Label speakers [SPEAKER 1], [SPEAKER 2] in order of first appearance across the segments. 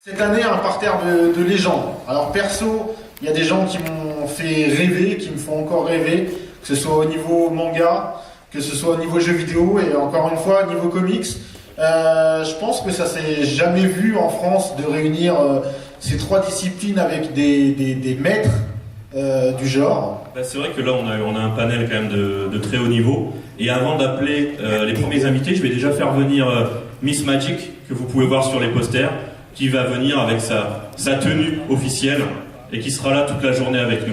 [SPEAKER 1] Cette année, un parterre de légendes. Alors perso, il y a des gens qui m'ont fait rêver, qui me font encore rêver, que ce soit au niveau manga, que ce soit au niveau jeux vidéo et encore une fois au niveau comics. Je pense que ça s'est jamais vu en France de réunir ces trois disciplines avec des maîtres du genre.
[SPEAKER 2] Bah, c'est vrai que là on a un panel quand même de très haut niveau. Et avant d'appeler les premiers invités, je vais déjà faire venir Miss Magic, que vous pouvez voir sur les posters, qui va venir avec sa tenue officielle et qui sera là toute la journée avec nous.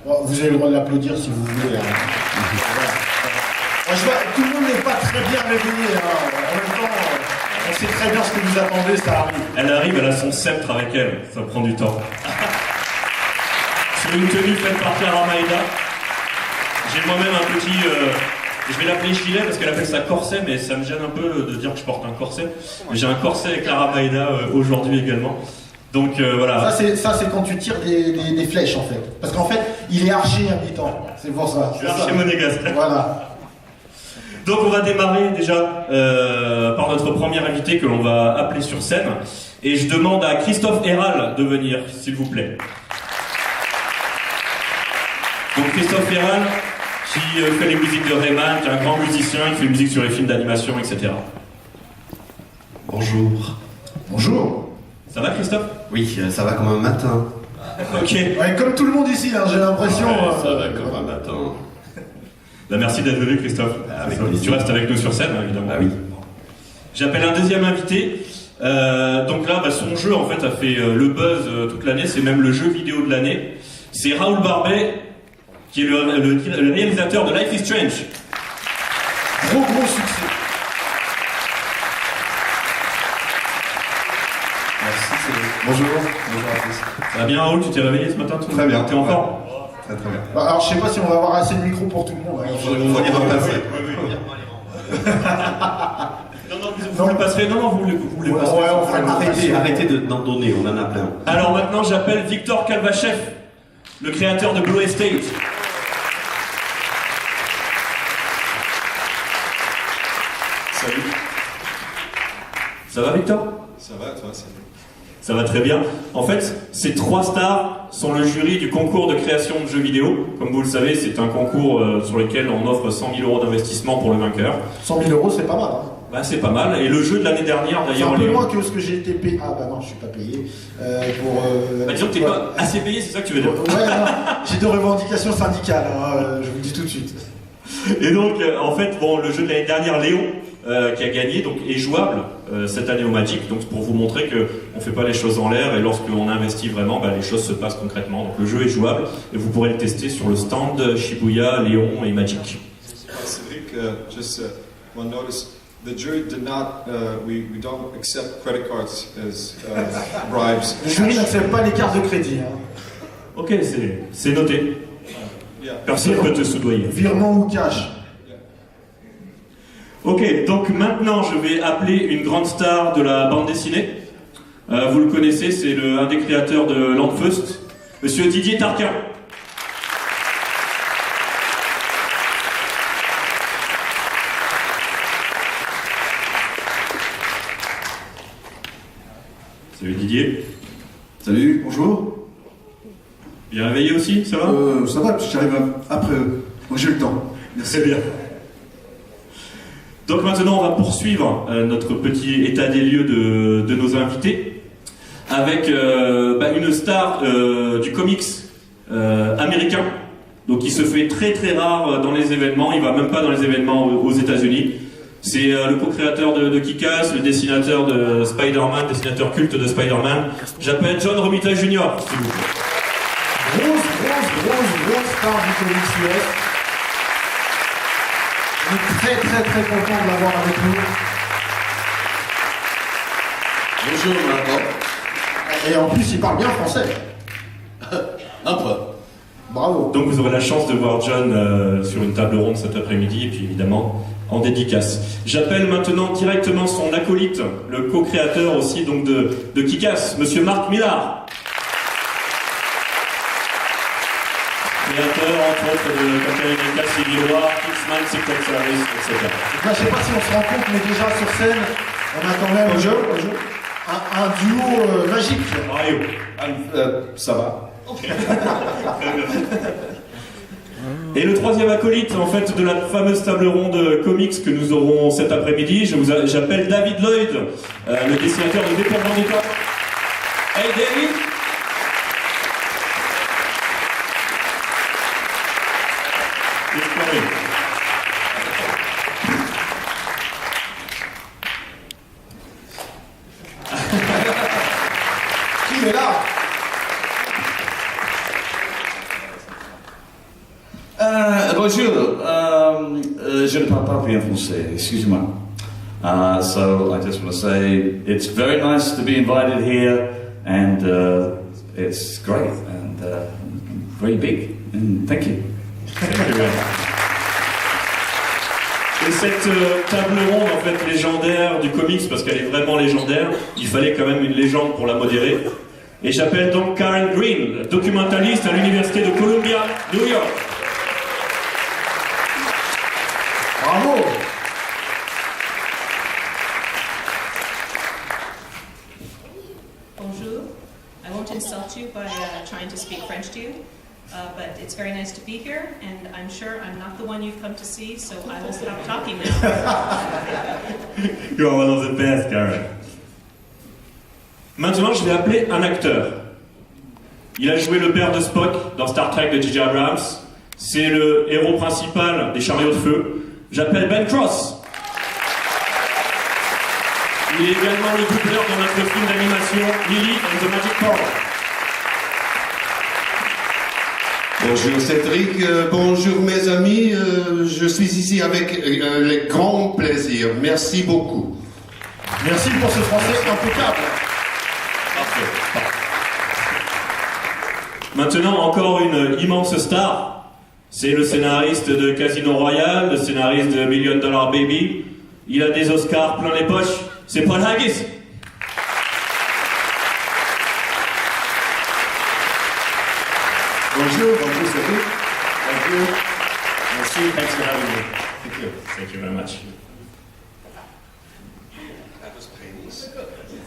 [SPEAKER 1] Vous avez le droit de l'applaudir si vous voulez. Je vois, tout le monde n'est pas très bien réveillé. En même temps, on sait très bien ce que vous attendez, ça arrive.
[SPEAKER 2] Elle arrive, elle a son sceptre avec elle, ça prend du temps. C'est une tenue faite par Clara Maeda. J'ai moi-même un petit... je vais l'appeler gilet parce qu'elle appelle ça corset, mais ça me gêne un peu de dire que je porte un corset. Mais j'ai un corset avec Clara Maeda aujourd'hui également. Donc voilà.
[SPEAKER 1] Ça c'est quand tu tires des flèches en fait. Parce qu'en fait, il est archer à mi-temps. C'est pour ça.
[SPEAKER 2] C'est archer monégasque.
[SPEAKER 1] Voilà.
[SPEAKER 2] Donc on va démarrer déjà par notre premier invité que l'on va appeler sur scène. Et je demande à Christophe Héral de venir, s'il vous plaît. Donc Christophe Héral, qui fait les musiques de Rayman, qui est un grand musicien, qui fait des musiques sur les films d'animation, etc.
[SPEAKER 3] Bonjour.
[SPEAKER 1] Bonjour.
[SPEAKER 2] Ça va Christophe?
[SPEAKER 3] Oui, ça va comme un matin.
[SPEAKER 2] Ok.
[SPEAKER 1] Ouais, comme tout le monde ici, hein, j'ai l'impression.
[SPEAKER 3] Ouais, ça va comme un matin.
[SPEAKER 2] Bah, merci d'être venu Christophe.
[SPEAKER 3] Avec plaisir.
[SPEAKER 2] Tu restes avec nous sur scène évidemment.
[SPEAKER 3] Ah oui.
[SPEAKER 2] J'appelle un deuxième invité. Donc là, son jeu en fait a fait le buzz toute l'année, c'est même le jeu vidéo de l'année. C'est Raoul Barbet, qui est le réalisateur de Life is Strange.
[SPEAKER 1] Gros succès.
[SPEAKER 3] Merci. Bonjour. Bonjour à tous.
[SPEAKER 2] Ça va bien Raoul, tu t'es réveillé ce matin?
[SPEAKER 3] Très bien.
[SPEAKER 2] T'es en forme?
[SPEAKER 3] Très bien.
[SPEAKER 1] Alors je sais pas si on va avoir assez de micro pour tout le monde.
[SPEAKER 3] Il faut les remplacer.
[SPEAKER 2] Non, vous le passerez. Non, vous le passerez.
[SPEAKER 1] Ouais, on fera
[SPEAKER 3] Arrêtez d'en donner, on en a plein.
[SPEAKER 2] Alors maintenant, j'appelle Victor Kalvachev, le créateur de Blue Estate.
[SPEAKER 4] Salut.
[SPEAKER 2] Ça va Victor?
[SPEAKER 4] Ça va, toi, salut.
[SPEAKER 2] Ça va très bien. En fait, ces trois stars sont le jury du concours de création de jeux vidéo. Comme vous le savez, c'est un concours sur lequel on offre 100 000 € d'investissement pour le vainqueur.
[SPEAKER 1] 100 000 €, c'est pas mal. Hein.
[SPEAKER 2] Bah, c'est pas mal. Et le jeu de l'année dernière,
[SPEAKER 1] C'est
[SPEAKER 2] d'ailleurs...
[SPEAKER 1] un peu moins que ce que j'ai été payé. Ah bah non, je suis pas payé.
[SPEAKER 2] Bah, disons que t'es pas assez payé, c'est ça que tu veux dire.
[SPEAKER 1] Ouais, non, j'ai des revendications syndicales, hein, je vous le dis tout de suite.
[SPEAKER 2] Et donc, en fait, le jeu de l'année dernière, Léon, qui a gagné, donc, est jouable cette année au Magic. Donc, pour vous montrer qu'on ne fait pas les choses en l'air et lorsqu'on investit vraiment, les choses se passent concrètement. Donc, le jeu est jouable et vous pourrez le tester sur le stand Shibuya, Léon et Magic.
[SPEAKER 4] Cédric, just one notice. The jury did not, we don't accept credit cards as bribes.
[SPEAKER 1] Le jury n'accepte pas les cartes de crédit. Hein.
[SPEAKER 2] Ok, c'est noté.
[SPEAKER 4] Yeah.
[SPEAKER 2] Personne ne peut te soudoyer.
[SPEAKER 1] Virement ou cash.
[SPEAKER 2] Ok, donc maintenant je vais appeler une grande star de la bande dessinée. Vous le connaissez, c'est un des créateurs de Landfeust, Monsieur Didier Tarquin. Salut Didier.
[SPEAKER 5] Salut, bonjour.
[SPEAKER 2] Bien réveillé aussi, ça va?
[SPEAKER 5] Ça va, j'arrive après eux. Moi j'ai le temps.
[SPEAKER 2] Merci bien. Donc maintenant, on va poursuivre notre petit état des lieux de nos invités avec une star du comics américain, donc qui se fait très très rare dans les événements. Il va même pas dans les événements aux États-Unis. C'est le co-créateur de Kick-Ass, le dessinateur de Spider-Man, dessinateur culte de Spider-Man. J'appelle John Romita Jr. s'il vous plaît.
[SPEAKER 1] Grosse star du comics US. On est très content de l'avoir avec nous.
[SPEAKER 3] Bonjour, madame.
[SPEAKER 1] Et en plus, il parle bien français.
[SPEAKER 3] Un peu.
[SPEAKER 1] Bravo.
[SPEAKER 2] Donc vous aurez la chance de voir John sur une table ronde cet après-midi, et puis évidemment en dédicace. J'appelle maintenant directement son acolyte, le co-créateur aussi donc de Kick-Ass, Monsieur Marc Millard. Créateur entre autres de Captain America Civil War, X-Men, Secret Service, etc.
[SPEAKER 1] Donc là, je sais pas si on se rend compte, mais déjà sur scène, on a quand même...
[SPEAKER 5] Bonjour.
[SPEAKER 1] un duo magique.
[SPEAKER 2] Mario.
[SPEAKER 3] Ça va.
[SPEAKER 2] Et le troisième acolyte, en fait, de la fameuse table ronde comics que nous aurons cet après-midi, j'appelle David Lloyd, le dessinateur de Dépôt Vendetta. Hey David!
[SPEAKER 1] Qui est là?
[SPEAKER 6] Bonjour, je ne parle pas bien français, excusez-moi. So I just want to say it's very nice to be invited here, and it's great and very big. And thank you.
[SPEAKER 2] Et cette table ronde, en fait, légendaire du comics, parce qu'elle est vraiment légendaire, il fallait quand même une légende pour la modérer. Et j'appelle donc Karen Green, documentaliste à l'université de Columbia, New York.
[SPEAKER 1] Bravo.
[SPEAKER 7] Bonjour. I won't insult you by trying to speak French to you, but it's very nice to be here, and I'm sure I'm not the one you've come to see, so I will stop talking now.
[SPEAKER 2] You are one of the best, Karen. Maintenant, je vais appeler un acteur. Il a joué le père de Spock dans Star Trek de J.J. Abrams. C'est le héros principal des Chariots de Feu. J'appelle Ben Cross. Il est également le doubleur dans notre film d'animation Lily and the Magic Pearl.
[SPEAKER 3] Bonjour Cédric, bonjour mes amis, je suis ici avec le grand plaisir. Merci beaucoup.
[SPEAKER 1] Merci pour ce français impeccable.
[SPEAKER 2] Parfait. Maintenant, encore une immense star. C'est le scénariste de Casino Royale, le scénariste de $1 Million Baby. Il a des Oscars plein les poches. C'est Paul Haggis.
[SPEAKER 5] Bonjour Cédric.
[SPEAKER 2] Thank you. Merci. Thanks for having me. Thank you. Thank you very much.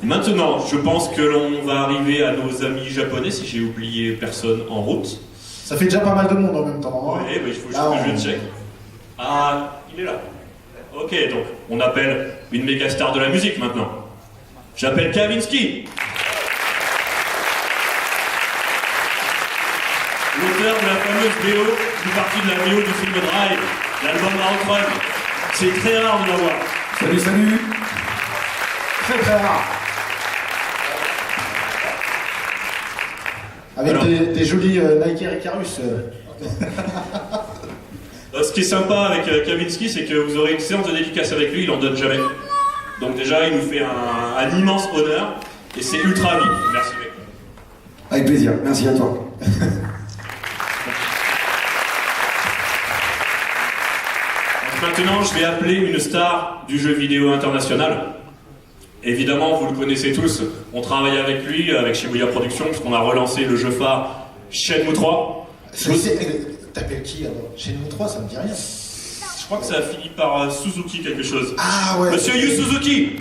[SPEAKER 2] Maintenant, je pense que l'on va arriver à nos amis japonais, si j'ai oublié personne en route.
[SPEAKER 1] Ça fait déjà pas mal de monde en même temps. Hein.
[SPEAKER 2] Oui, mais il faut
[SPEAKER 1] Là,
[SPEAKER 2] juste que je check. Ah, il est là. Ok, donc on appelle une méga star de la musique maintenant. J'appelle Kavinsky. L'auteur de la fameuse BO, une partie de la BO du film Drive, l'album Round One. C'est très rare de l'avoir.
[SPEAKER 5] Salut, salut.
[SPEAKER 1] Très très rare. Avec
[SPEAKER 2] Alors.
[SPEAKER 1] des jolis Nike Air Icarus.
[SPEAKER 2] Ce qui est sympa avec Kavinsky, c'est que vous aurez une séance de dédicace avec lui, il en donne jamais. Donc déjà, il nous fait un immense honneur, et c'est ultra vite. Merci mec.
[SPEAKER 5] Avec plaisir, merci à toi.
[SPEAKER 2] Maintenant, je vais appeler une star du jeu vidéo international. Évidemment, vous le connaissez tous, on travaille avec lui, avec Shibuya Productions, puisqu'on a relancé le jeu phare Shenmue 3.
[SPEAKER 1] T'appelles qui alors? Shenmue 3, ça me dit rien.
[SPEAKER 2] Je crois que ça a fini par Suzuki quelque chose.
[SPEAKER 1] Ah ouais.
[SPEAKER 2] Monsieur Yu Suzuki.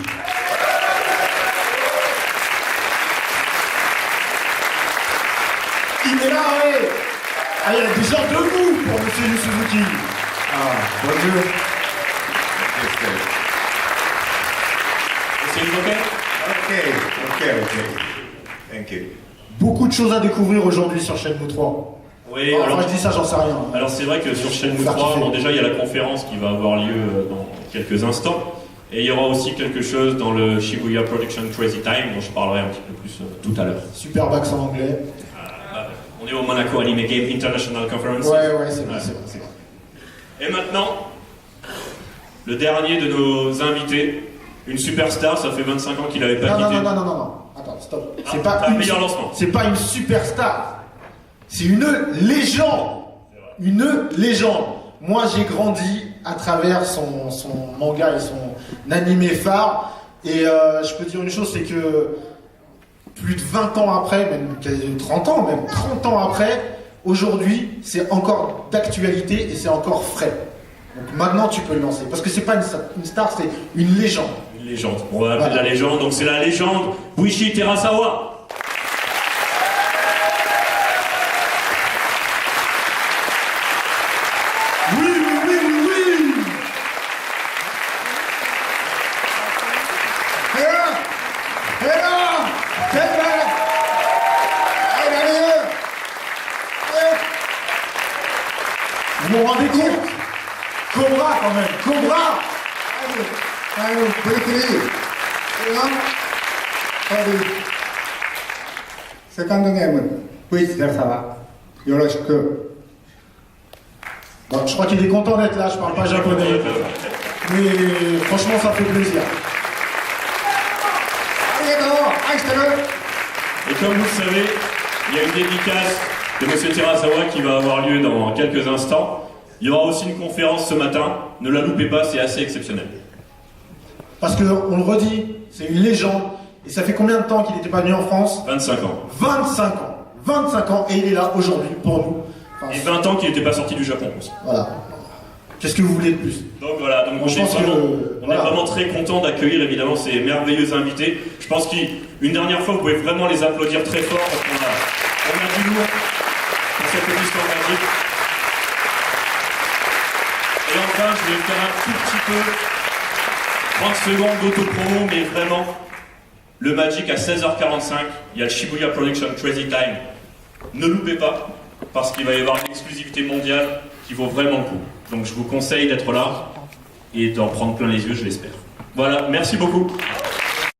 [SPEAKER 1] Il est là, ouais. Ah, il y a des gens debout pour Monsieur Yu Suzuki. Ah, bonjour.
[SPEAKER 2] C'est une ok?
[SPEAKER 8] Okay. Thank you.
[SPEAKER 1] Beaucoup de choses à découvrir aujourd'hui sur Shenmue 3.
[SPEAKER 2] Oui,
[SPEAKER 1] Enfin,
[SPEAKER 2] alors
[SPEAKER 1] je dis ça, j'en sais rien.
[SPEAKER 2] Alors c'est vrai que sur Shenmue
[SPEAKER 1] Faire
[SPEAKER 2] 3,
[SPEAKER 1] kiffer.
[SPEAKER 2] bon, déjà il y a la conférence qui va avoir lieu dans quelques instants. Et il y aura aussi quelque chose dans le Shibuya Production Crazy Time dont je parlerai un petit peu plus tout à l'heure.
[SPEAKER 1] Superbe accent anglais.
[SPEAKER 2] On est au Monaco Anime Game International Conference.
[SPEAKER 1] Ouais, c'est vrai, c'est vrai.
[SPEAKER 2] Et maintenant, le dernier de nos invités, une superstar, ça fait 25 ans qu'il n'avait pas
[SPEAKER 1] Non,
[SPEAKER 2] quitté.
[SPEAKER 1] non. Attends, stop.
[SPEAKER 2] Ah, t'as un meilleur lancement.
[SPEAKER 1] C'est pas une superstar. C'est une légende. Une légende. Moi, j'ai grandi à travers son manga et son animé phare. Et je peux dire une chose, c'est que plus de 20 ans après, même 30 ans, même 30 ans après, aujourd'hui, c'est encore d'actualité et c'est encore frais. Donc maintenant, tu peux le lancer. Parce que c'est pas une star, c'est une légende.
[SPEAKER 2] Une Légende. On va appeler la légende. Donc c'est la légende Buichi Terasawa.
[SPEAKER 1] Vous vous rendez compte? Cobra quand même, Cobra!
[SPEAKER 9] Second name, Buichi Terasawa. Yoroshiku.
[SPEAKER 1] Bon, je crois qu'il est content d'être là, je parle pas japonais. Mais franchement, ça fait plaisir.
[SPEAKER 2] Et comme vous le savez, il y a une dédicace de M. Terasawa qui va avoir lieu dans quelques instants. Il y aura aussi une conférence ce matin. Ne la loupez pas, c'est assez exceptionnel.
[SPEAKER 1] Parce que, on le redit, c'est une légende. Et ça fait combien de temps qu'il n'était pas venu en France?
[SPEAKER 2] 25 ans.
[SPEAKER 1] 25 ans. 25 ans, et il est là aujourd'hui pour nous. Enfin,
[SPEAKER 2] Et 20 ans qu'il n'était pas sorti du Japon aussi.
[SPEAKER 1] voilà. Qu'est-ce que vous voulez de plus?
[SPEAKER 2] Donc voilà, donc
[SPEAKER 1] Je pense
[SPEAKER 2] on est vraiment très content d'accueillir évidemment ces merveilleux invités. Je pense qu'une dernière fois, vous pouvez vraiment les applaudir très fort parce qu'on a du lourd pour cette émission magique. Et enfin, je vais faire un tout petit peu 30 secondes d'auto-promo, mais vraiment, le Magic à 16h45, il y a le Shibuya Production Crazy Time. Ne loupez pas, parce qu'il va y avoir une exclusivité mondiale qui vaut vraiment le coup. Donc je vous conseille d'être là et d'en prendre plein les yeux, je l'espère. Voilà, merci beaucoup.